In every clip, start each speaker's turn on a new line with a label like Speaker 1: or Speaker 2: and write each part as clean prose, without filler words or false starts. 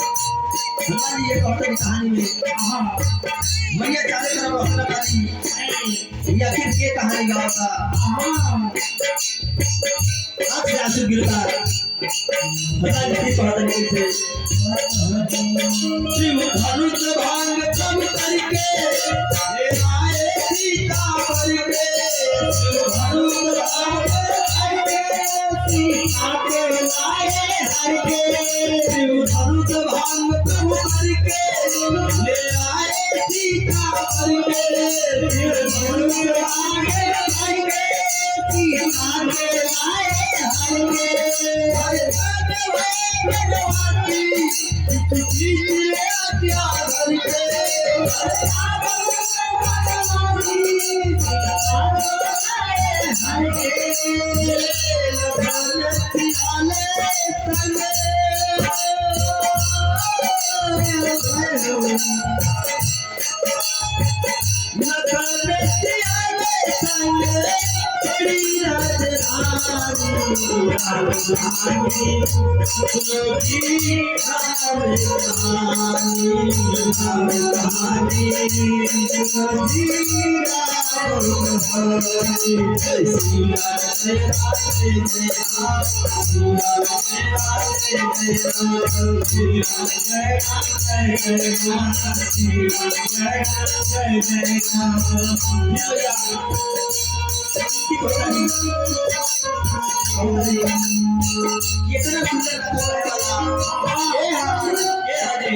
Speaker 1: हमारी एक औरत की कहानी में मैया चारे तरफ हौसला पाती या फिर ये कहानी गाँव का आप जासू गिरता पता नहीं पढ़ा नहीं थे शिव धनुष भांग कम करके ले आए सीता करके शिव धनुष भांग करके सीता के लाए हर के शिव धनुष भांग कम करके ले आए सीता करके शिव धनुष भांग करके सीता के लाए हर के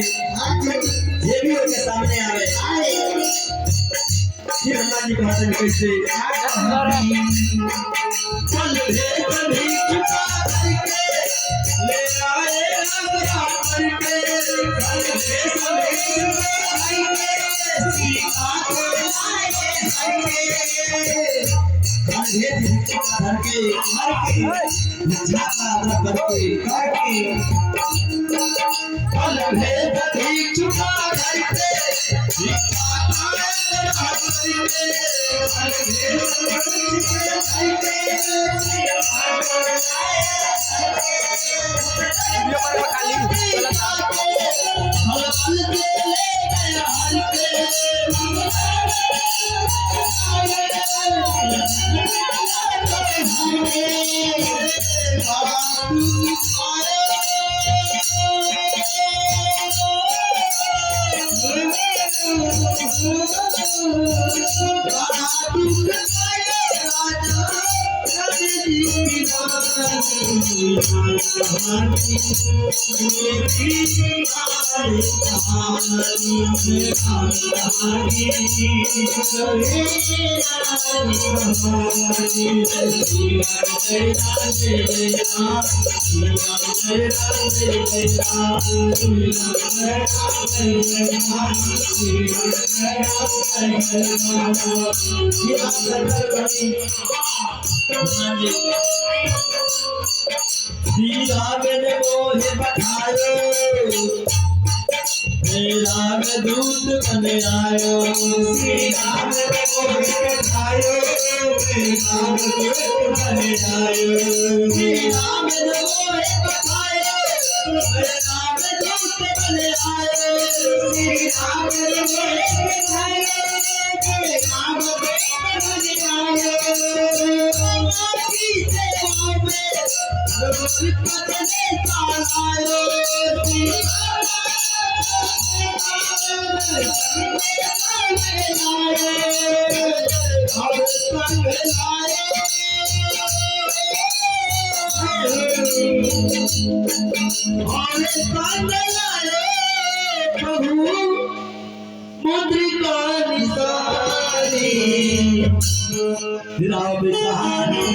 Speaker 1: ये भी उनके सामने आवे फिर हमारी भाषण कैसे चल भे कभी चुका करके ले आए लगरा करके चल भे कभी चुका करके सीता को लाए करके चल भे चुका करके झाका करके चल भे कभी चुका करके राम दूत बन आयो श्री राम आयो राम दूत बन आयो श्री राम बठायो राम दूत बन आयो श्री राम बठायो राम दूत बन आयो की सेवा में रोज पतने पायो श्री मुद्रिका निसारी राम कहानी